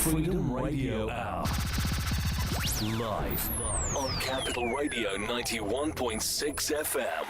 Freedom Radio Hour. Live on Capital Radio 91.6 FM.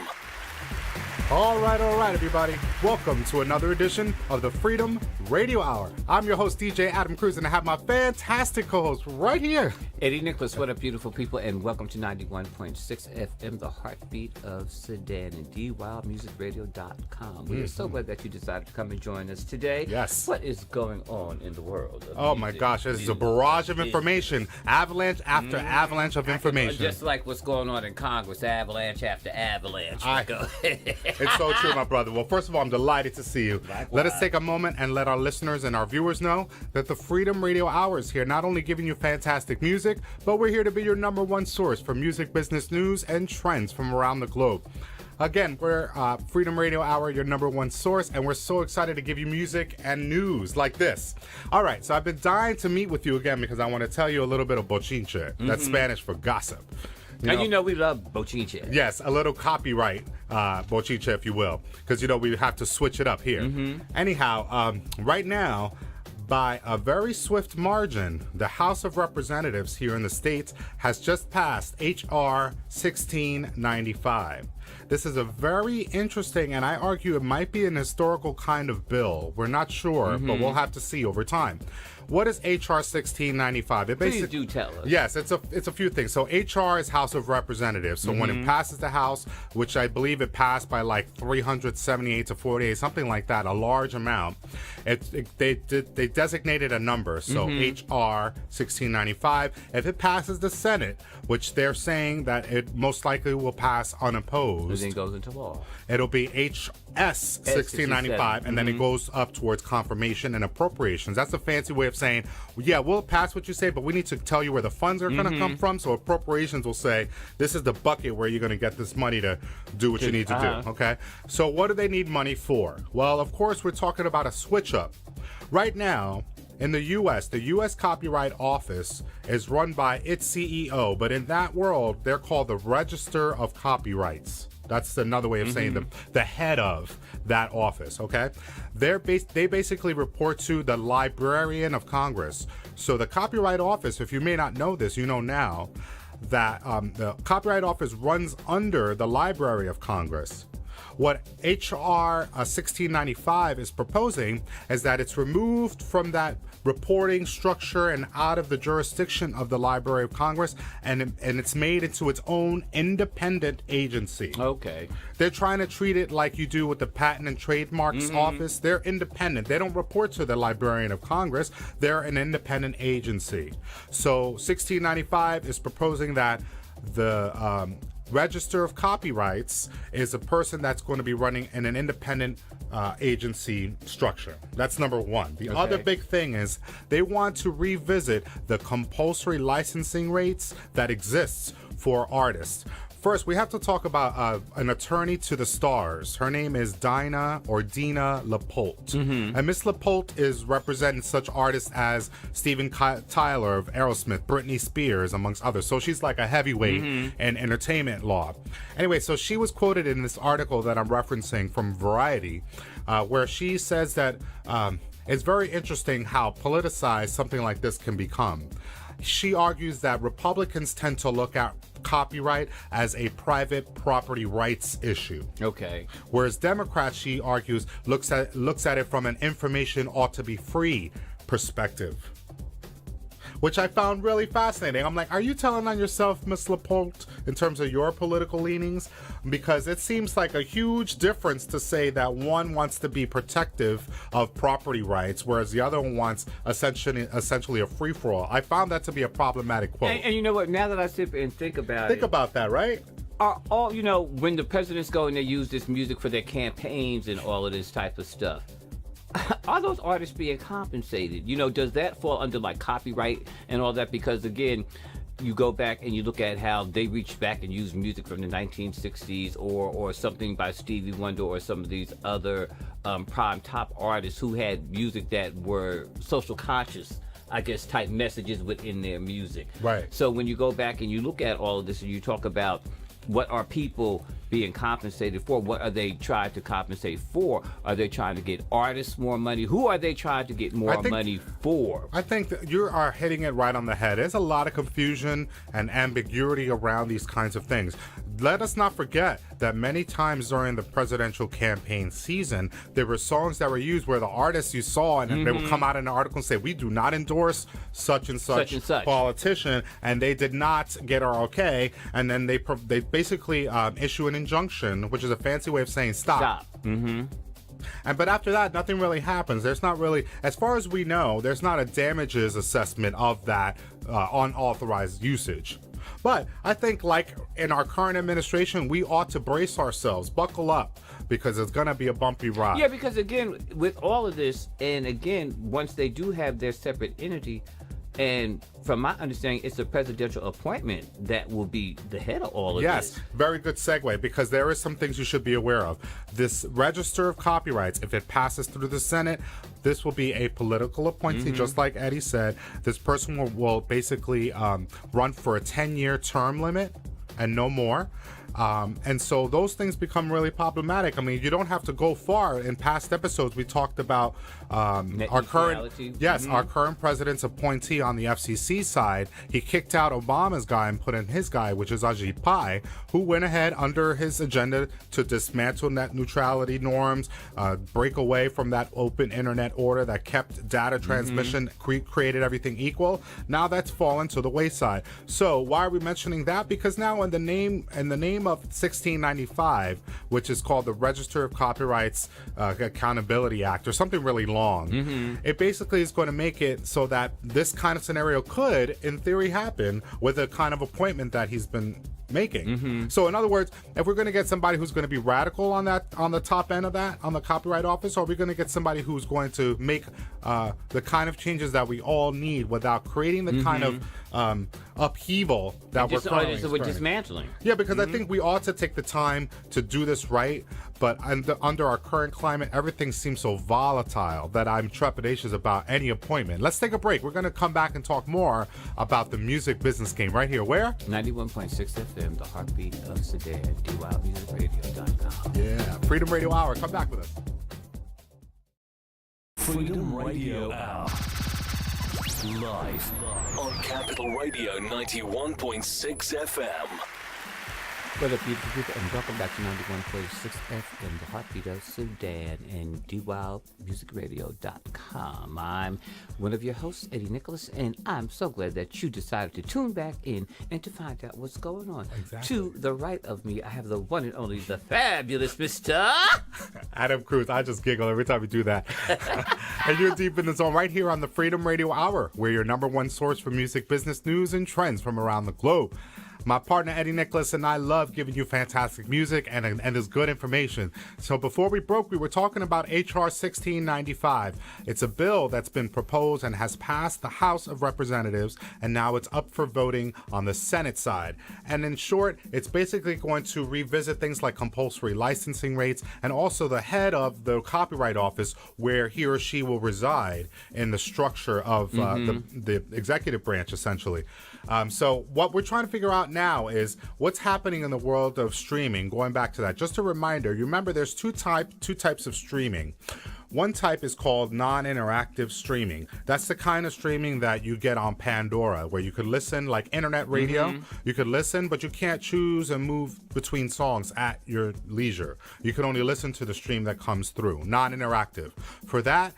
All right, everybody. Welcome to another edition of the Freedom Radio Hour. I'm your host, DJ Adam Cruz, and I have my fantastic co-host right here. Eddie Nicholas, what up, beautiful people, and welcome to 91.6 FM, the heartbeat of Sedan, and DWildMusicRadio.com. We are so glad that you decided to come and join us today. Yes. What is going on in the world of Oh, music? my gosh, this is a barrage of information. Avalanche after avalanche of information. Just like what's going on in Congress, avalanche after avalanche. It's so true, my brother. Well, first of all, I'm delighted to see you. Likewise. Let us take a moment and let our listeners and our viewers know that the Freedom Radio Hour is here, not only giving you fantastic music, but we're here to be your number one source for music business news and trends from around the globe. Again, we're Freedom Radio Hour, your number one source, and we're so excited to give you music and news like this. All right, so I've been dying to meet with you again because I want to tell you a little bit of bochinche. That's Spanish for gossip. You know we love bochinche. Yes, a little copyright bochinche, if you will, because, we have to switch it up here. Anyhow, right now, by a very swift margin, the House of Representatives here in the States has just passed H.R. 1695. This is a very interesting, and I argue it might be an historical kind of bill. We're not sure, but we'll have to see over time. What is H.R. 1695? Please do tell us. Yes, it's a few things. So H.R. is House of Representatives. So when it passes the House, which I believe it passed by like 378 to 48, something like that, a large amount, they designated a number. So H.R. 1695. If it passes the Senate, which they're saying that it most likely will pass unopposed, then it goes into law. It'll be H.S. 1695, and then it goes up towards confirmation and appropriations. That's a fancy way of saying, yeah, we'll pass what you say, but we need to tell you where the funds are going to come from. So appropriations will say, this is the bucket where you're going to get this money to do what you need to do. Okay. So what do they need money for? Well, of course, we're talking about a switch up. Right now, in the U.S., the U.S. Copyright Office is run by its CEO, but in that world, they're called the Register of Copyrights. That's another way of saying the head of that office, okay? They basically report to the Librarian of Congress. So the Copyright Office, if you may not know this, you know now, that the Copyright Office runs under the Library of Congress. What H.R. 1695 is proposing is that it's removed from that reporting structure and out of the jurisdiction of the Library of Congress, and it's made into its own independent agency. Okay. They're trying to treat it like you do with the Patent and Trademarks Office. They're independent. They don't report to the Librarian of Congress. They're an independent agency. So 1695 is proposing that the Register of Copyrights is a person that's going to be running in an independent agency structure. That's number one. The other big thing is they want to revisit the compulsory licensing rates that exists for artists. First, we have to talk about an attorney to the stars. Her name is Dina LaPolte. And Miss LaPolte is representing such artists as Steven Tyler of Aerosmith, Britney Spears, amongst others. So she's like a heavyweight in entertainment law. Anyway, so she was quoted in this article that I'm referencing from Variety, where she says that it's very interesting how politicized something like this can become. She argues that Republicans tend to look at copyright as a private property rights issue. Okay. Whereas Democrats, she argues, looks at it from an information ought to be free perspective, which I found really fascinating. I'm like, are you telling on yourself, Miss LaPolte, in terms of your political leanings? Because it seems like a huge difference to say that one wants to be protective of property rights, whereas the other one wants essentially a free-for-all. I found that to be a problematic quote. And you know what? Now that I sit and think about Think about that, right? Are all, when the presidents go and they use this music for their campaigns and all of this type of stuff, are those artists being compensated? Does that fall under like copyright and all that? Because again, you go back and you look at how they reach back and use music from the 1960s or something by Stevie Wonder or some of these other prime top artists who had music that were social conscious, I guess, type messages within their music. Right. So when you go back and you look at all of this and you talk about what are people being compensated for? What are they trying to compensate for? Are they trying to get artists more money? Who are they trying to get more money for? I think that you are hitting it right on the head. There's a lot of confusion and ambiguity around these kinds of things. Let us not forget that many times during the presidential campaign season, there were songs that were used where the artists you saw, and they would come out in an article and say, we do not endorse such and such politician, and they did not get our okay, and then they basically issue an injunction, which is a fancy way of saying stop. But after that, nothing really happens. There's not really, as far as we know, there's not a damages assessment of that unauthorized usage. But I think, like in our current administration, we ought to brace ourselves, buckle up, because it's going to be a bumpy ride. Yeah, because again, with all of this, and again, once they do have their separate entity, and from my understanding, it's a presidential appointment that will be the head of all of this. Yes, very good segue, because there is some things you should be aware of. This register of copyrights, if it passes through the Senate, this will be a political appointee, just like Eddie said. This person will basically run for a 10-year term limit and no more. And so those things become really problematic. I mean, you don't have to go far. In past episodes, we talked about our current president's appointee on the FCC side. He kicked out Obama's guy and put in his guy, which is Ajit Pai, who went ahead under his agenda to dismantle net neutrality norms, break away from that open internet order that kept data transmission, created everything equal. Now that's fallen to the wayside. So why are we mentioning that? Because now in the name of 1695, which is called the Register of Copyrights Accountability Act, or something really long, it basically is going to make it so that this kind of scenario could, in theory, happen with a kind of appointment that he's been making. So in other words, if we're going to get somebody who's going to be radical on the top end of that, on the Copyright Office, or are we going to get somebody who's going to make the kind of changes that we all need without creating the kind of upheaval that we're dismantling? Yeah, because I think we ought to take the time to do this right, but under our current climate, everything seems so volatile that I'm trepidatious about any appointment. Let's take a break. We're going to come back and talk more about the music business game right here. Where? 91.6 FM, the heartbeat of Sedan, DWowMusicRadio.com. Yeah, Freedom Radio Hour. Come back with us. Freedom Radio Hour. Live on Capital Radio 91.6 FM. What up, beautiful people, and welcome back to 91.6 FM, the heartbeat of Sudan, and DWowMusicRadio.com. I'm one of your hosts, Eddie Nicholas, and I'm so glad that you decided to tune back in and to find out what's going on. Exactly. To the right of me, I have the one and only, the fabulous Mr. Adam Cruz. I just giggle every time we do that. And you're deep in the zone right here on the Freedom Radio Hour. We're your number one source for music business news and trends from around the globe. My partner Eddie Nicholas and I love giving you fantastic music and this good information. So before we broke, we were talking about H.R. 1695. It's a bill that's been proposed and has passed the House of Representatives, and now it's up for voting on the Senate side. And in short, it's basically going to revisit things like compulsory licensing rates and also the head of the Copyright Office, where he or she will reside in the structure of the executive branch, essentially. So what we're trying to figure out now is what's happening in the world of streaming. Going back to that, just a reminder, you remember there's two types of streaming. One type is called non-interactive streaming. That's the kind of streaming that you get on Pandora, where you could listen like internet radio. You could listen, but you can't choose and move between songs at your leisure. You can only listen to the stream that comes through, non-interactive. For that,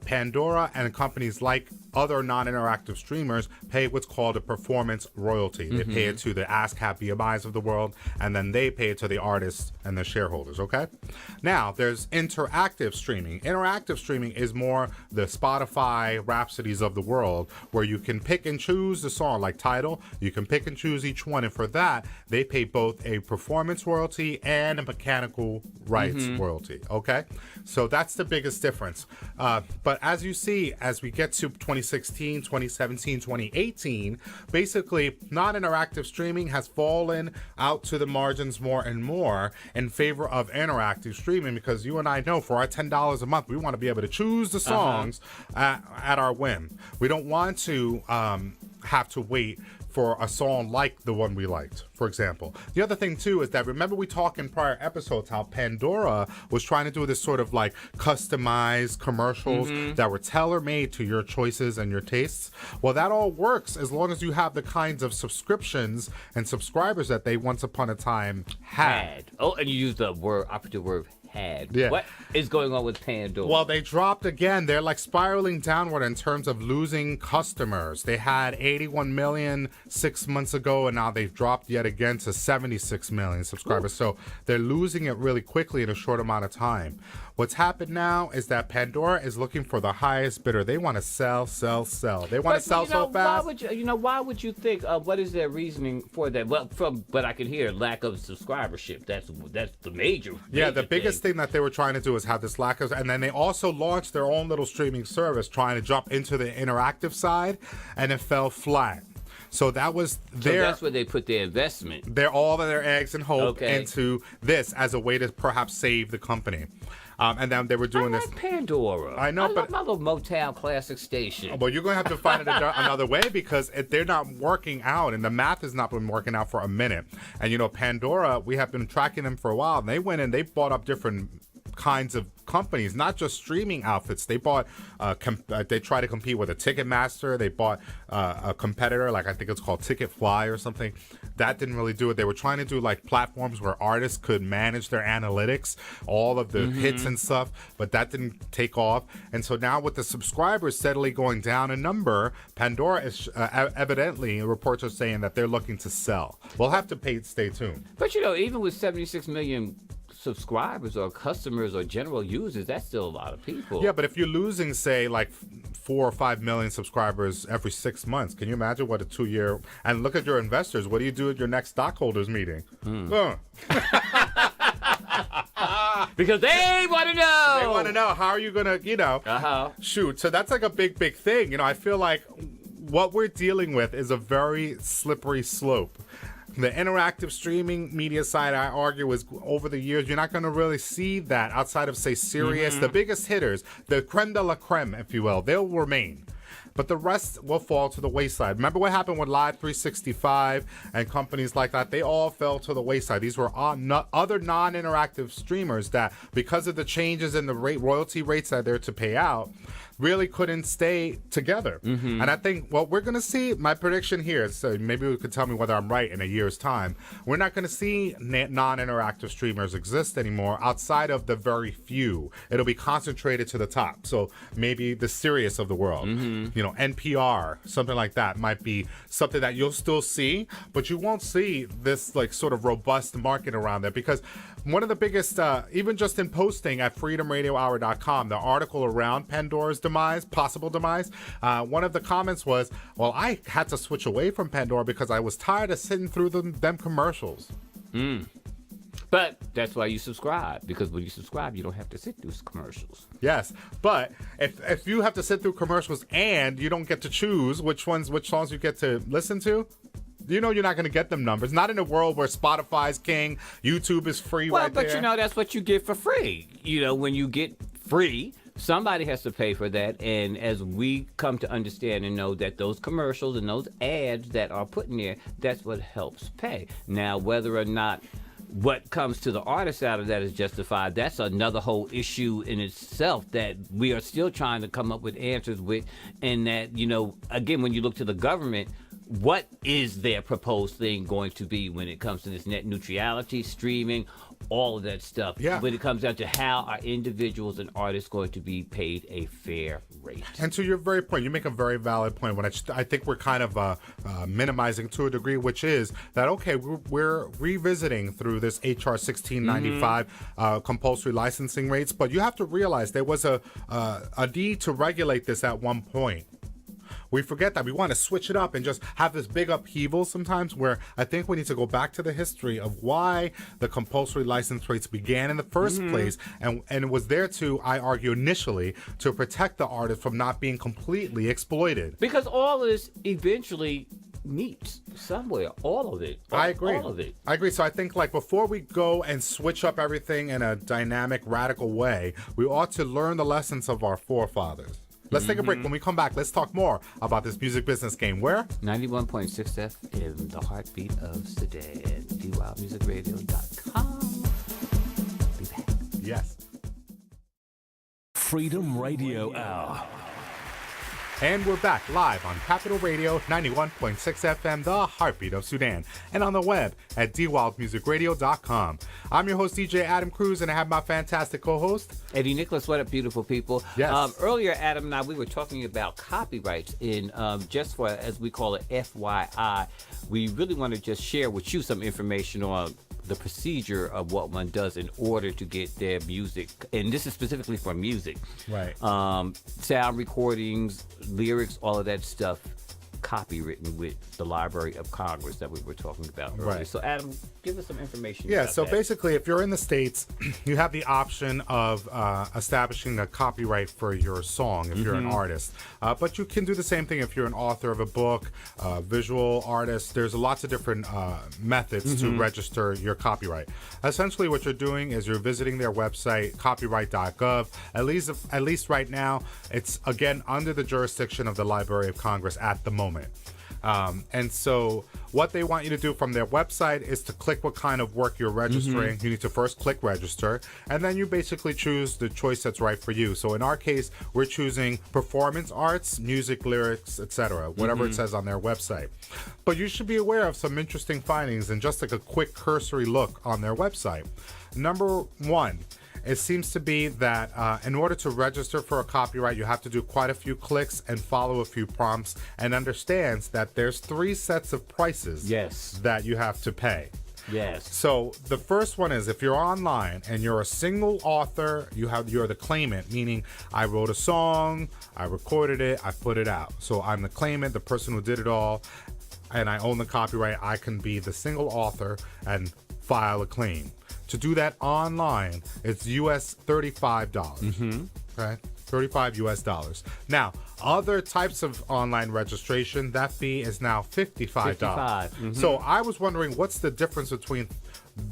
Pandora and companies like other non-interactive streamers pay what's called a performance royalty. They pay it to the ASCAP BMIs of the world, and then they pay it to the artists and the shareholders, okay? Now, there's interactive streaming. Interactive streaming is more the Spotify Rhapsodies of the world, where you can pick and choose the song, like Tidal. You can pick and choose each one, and for that, they pay both a performance royalty and a mechanical rights royalty, okay? So that's the biggest difference. But as you see, as we get to 2016, 2017, 2018, basically non-interactive streaming has fallen out to the margins more and more in favor of interactive streaming, because you and I know for our $10 a month, we want to be able to choose the songs at our whim. We don't want to have to wait for a song like the one we liked, for example. The other thing too is that, remember we talked in prior episodes how Pandora was trying to do this sort of like customized commercials that were tailor-made to your choices and your tastes. Well, that all works as long as you have the kinds of subscriptions and subscribers that they once upon a time had. Oh, and you used the operative word had. Yeah. What is going on with Pandora? Well, they dropped again. They're like spiraling downward in terms of losing customers. They had 81 million 6 months ago, and now they've dropped yet again to 76 million subscribers. Ooh. So they're losing it really quickly in a short amount of time. What's happened now is that Pandora is looking for the highest bidder. They want to sell. They want to sell so fast. Why would you think? What is their reasoning for that? Well, from what I can hear, lack of subscribership. That's the major. Yeah, the biggest thing that they were trying to do is have this lack of, and then they also launched their own little streaming service, trying to jump into the interactive side, and it fell flat. So that was their. So that's where they put their investment. All of their eggs and hope into this as a way to perhaps save the company. And then they were doing this. Pandora. I know, but my little Motown classic station. Well, you're going to have to find it another way because they're not working out, and the math has not been working out for a minute. And Pandora, we have been tracking them for a while, and they went and they bought up different kinds of companies, not just streaming outfits. They bought, they try to compete with a Ticketmaster. They bought a competitor, like I think it's called Ticketfly or something. That didn't really do it. They were trying to do like platforms where artists could manage their analytics, all of the hits and stuff, but that didn't take off. And so now with the subscribers steadily going down in number, Pandora is evidently, reports are saying that they're looking to sell. We'll have to stay tuned. But even with 76 million subscribers or customers or general users, that's still a lot of people. Yeah, but if you're losing, say, like 4 or 5 million subscribers every 6 months, can you imagine what a 2-year? And look at your investors. What do you do at your next stockholders meeting? Because they want to know. They want to know how are you gonna, shoot. So that's like a big thing. I feel like what we're dealing with is a very slippery slope. The interactive streaming media side, I argue, is over the years, you're not going to really see that outside of, say, Sirius. The biggest hitters, the creme de la creme, if you will, they'll remain. But the rest will fall to the wayside. Remember what happened with Live 365 and companies like that? They all fell to the wayside. These were other non-interactive streamers that, because of the changes in the royalty rates that they're to pay out, really couldn't stay together. And I think what we're going to see, my prediction here, so maybe you could tell me whether I'm right in a year's time, we're not going to see non-interactive streamers exist anymore outside of the very few. It'll be concentrated to the top. So maybe the Sirius of the world, NPR, something like that might be something that you'll still see, but you won't see this like sort of robust market around there, because one of the biggest, even just in posting at freedomradiohour.com, the article around Pandora's possible demise, one of the comments was, well, I had to switch away from Pandora because I was tired of sitting through them commercials. But that's why you subscribe, because when you subscribe, you don't have to sit through commercials. Yes, but if you have to sit through commercials and you don't get to choose which songs you get to listen to, you're not going to get them numbers. Not in a world where Spotify's king, YouTube is free right there. Well, but that's what you get for free. When you get free, somebody has to pay for that. And as we come to understand and know that those commercials and those ads that are put in there, that's what helps pay. Now, whether or not what comes to the artist out of that is justified, that's another whole issue in itself that we are still trying to come up with answers with. And that, again, when you look to the government, what is their proposed thing going to be when it comes to this net neutrality, streaming, all of that stuff? Yeah. When it comes down to how are individuals and artists going to be paid a fair rate? And to your very point, you make a very valid point. When I think we're kind of minimizing to a degree, which is that, okay, we're revisiting through this HR 1695 compulsory licensing rates, but you have to realize there was a need to regulate this at one point. We forget that. We want to switch it up and just have this big upheaval sometimes, where I think we need to go back to the history of why the compulsory license rates began in the first place. And it was there to, I argue, initially to protect the artist from not being completely exploited. Because all of this eventually meets somewhere. All of it. I agree. All of it. I agree. So I think before we go and switch up everything in a dynamic, radical way, we ought to learn the lessons of our forefathers. Let's take a break. When we come back, let's talk more about this music business game. Where? 91.6 FM, the heartbeat of Sudan. DWildmusicradio.com. Be back. Yes. Freedom Radio Hour. And we're back live on Capital Radio 91.6 FM, the heartbeat of Sudan, and on the web at dwildmusicradio.com. I'm your host, DJ Adam Cruz, and I have my fantastic co-host, Eddie Nicholas. What up, beautiful people? Yes. Earlier, Adam and I, we were talking about copyrights in just for, as we call it, FYI. We really want to just share with you some information on the procedure of what one does in order to get their music, and this is specifically for music. Right. Sound recordings, lyrics, all of that stuff, copywritten with the Library of Congress that we were talking about earlier. Right. So, Adam, give us some information. Yeah, about so that. basically, if you're in the States, you have the option of establishing a copyright for your song if you're an artist. But you can do the same thing if you're an author of a book, visual artist. There's lots of different methods to register your copyright. Essentially, what you're doing is you're visiting their website, copyright.gov. At least right now, it's, again, under the jurisdiction of the Library of Congress at the moment. And so what they want you to do from their website is to click what kind of work you're registering. You need to first click register, and then you basically choose the choice that's right for you. So in our case, we're choosing performance arts, music, lyrics, etc., whatever it says on their website. But you should be aware of some interesting findings and just like a quick cursory look on their website. Number one, it seems to be that in order to register for a copyright, you have to do quite a few clicks and follow a few prompts, and understands that there's 3 sets of prices that you have to pay. Yes. So the first one is if you're online and you're a single author, you're the claimant, meaning I wrote a song, I recorded it, I put it out. So I'm the claimant, the person who did it all, and I own the copyright. I can be the single author and file a claim. To do that online, it's US $35. Okay, $35 US. Now, other types of online registration, that fee is now $55. So I was wondering, what's the difference between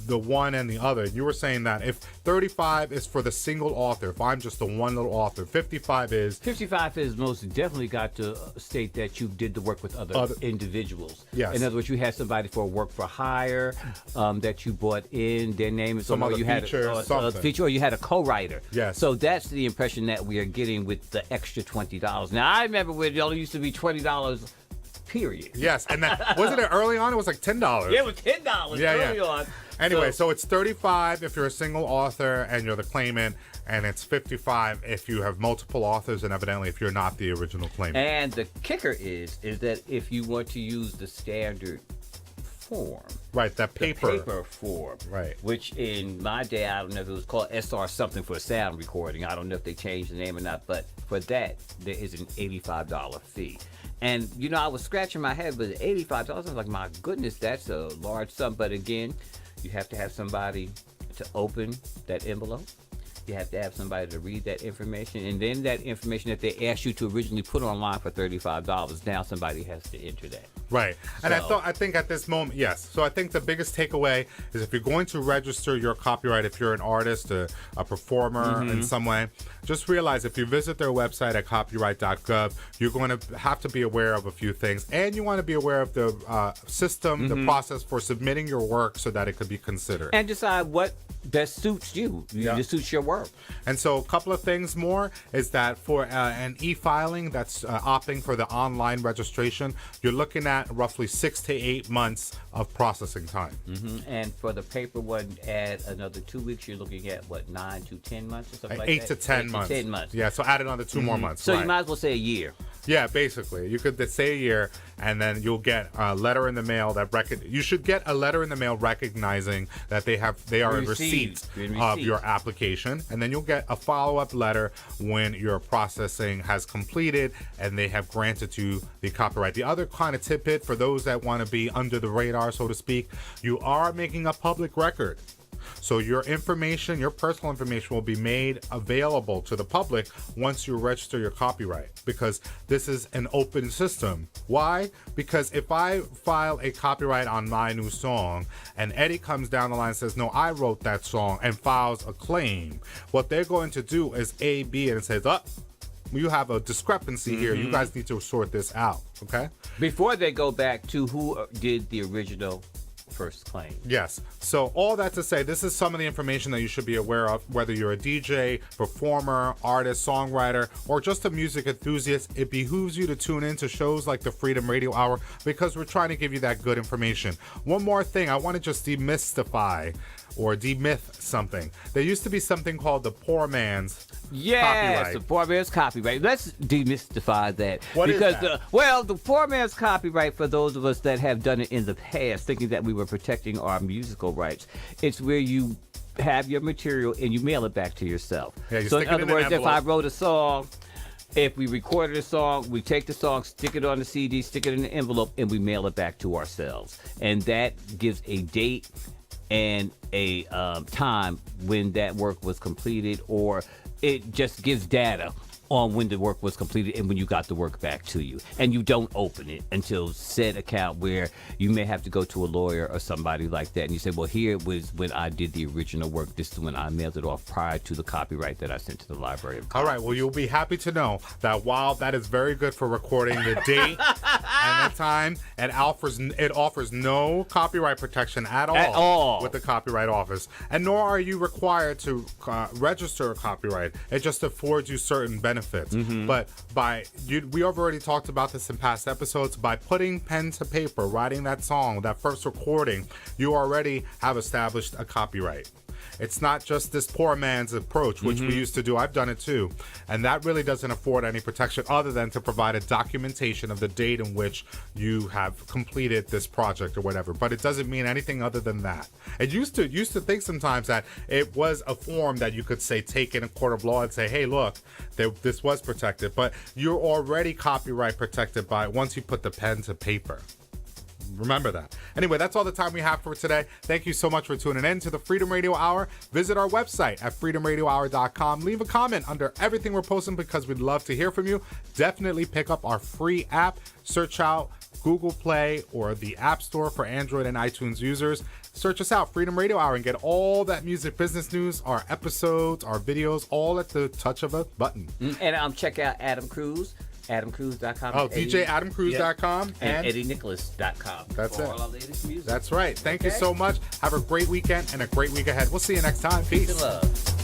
the one and the other? You were saying that if 35 is for the single author, if I'm just the one little author, 55 is most definitely got to state that you did the work with other individuals. Yes. In other words, you had somebody for work for hire that you brought in, their name is some on, other or you had a feature, or you had a co-writer. Yes. So that's the impression that we are getting with the extra $20. Now, I remember when it only used to be $20. Period. Yes, and that wasn't it early on? It was like $10. Yeah, it was $10 early on. Anyway, so it's $35 if you're a single author and you're the claimant, and it's $55 if you have multiple authors, and evidently if you're not the original claimant. And the kicker is that if you want to use the standard form, right, that paper form, right, which in my day, I don't know if it was called SR something for a sound recording. I don't know if they changed the name or not, but for that there is an $85 fee. And you know, I was scratching my head, but $85, I was like, my goodness, that's a large sum. But again, you have to have somebody to open that envelope. You have to have somebody to read that information, and then that information that they asked you to originally put online for $35, now somebody has to enter that. Right. And I think at this moment, yes. So I think the biggest takeaway is if you're going to register your copyright, if you're an artist, a performer in some way, just realize if you visit their website at copyright.gov, you're going to have to be aware of a few things. And you want to be aware of the system, the process for submitting your work so that it could be considered. And decide what best suits you. It suits your work. And so a couple of things more is that for an e-filing that's opting for the online registration, you're looking at roughly 6 to 8 months of processing time. And for the paper one, add another 2 weeks, you're looking at what, 9 to 10 months or something like 8 that? to 10 months. 10 months. Yeah, so add another 2 more months. So right. you might as well say a year. Yeah, basically. You could say a year, and then you'll get a letter in the mail that you should get a letter in the mail recognizing that they are in receipt of your application, and then you'll get a follow-up letter when your processing has completed and they have granted you the copyright. The other kind of tidbit for those that want to be under the radar, so to speak, you are making a public record. So your information, your personal information, will be made available to the public once you register your copyright, because this is an open system. Why? Because if I file a copyright on my new song and Eddie comes down the line and says, no, I wrote that song, and files a claim, what they're going to do is A, B, and it says, a discrepancy here. You guys need to sort this out, okay? Before they go back to who did the original first claim. Yes. So all that to say, this is some of the information that you should be aware of, whether you're a DJ, performer, artist, songwriter, or just a music enthusiast. It behooves you to tune in to shows like the Freedom Radio Hour because we're trying to give you that good information. One more thing, I want to just demystify or demyth something. There used to be something called the poor man's copyright. The poor man's copyright. Let's demystify that. What is because that? The poor man's copyright, for those of us that have done it in the past, thinking that we were protecting our musical rights, it's where you have your material and you mail it back to yourself. Yeah, so in other words, if I envelope. wrote a song, if we recorded a song, we take the song, stick it on the CD, stick it in the envelope, and we mail it back to ourselves. And that gives a date and a time when that work was completed, or it just gives data on when the work was completed and when you got the work back to you. And you don't open it until said account, where you may have to go to a lawyer or somebody like that. And you say, well, here was when I did the original work. This is when I mailed it off prior to the copyright that I sent to the Library of Congress. All right, well, you'll be happy to know that while that is very good for recording the date and the time, it offers no copyright protection at all with the Copyright Office. And nor are you required to register a copyright. It just affords you certain benefits. But we have already talked about this in past episodes. By putting pen to paper, writing that song, that first recording, you already have established a copyright. It's not just this poor man's approach, which we used to do. I've done it too. And that really doesn't afford any protection other than to provide a documentation of the date in which you have completed this project or whatever. But it doesn't mean anything other than that. It used to think sometimes that it was a form that you could say, take in a court of law and say, hey, look, this was protected. But you're already copyright protected by once you put the pen to paper. Remember that. Anyway, that's all the time we have for today. Thank you so much for tuning in to the Freedom Radio Hour. Visit our website at freedomradiohour.com. Leave a comment under everything we're posting because we'd love to hear from you. Definitely pick up our free app. Search out Google Play or the App Store for Android and iTunes users. Search us out, Freedom Radio Hour, and get all that music business news, our episodes, our videos, all at the touch of a button. And check out Adam Cruz. AdamCruz.com. Oh, DJAdamCruz.com. And EddieNicholas.com. That's for it. all our latest music. That's right. Thank you so much. Have a great weekend and a great week ahead. We'll see you next time. Peace. Peace and love.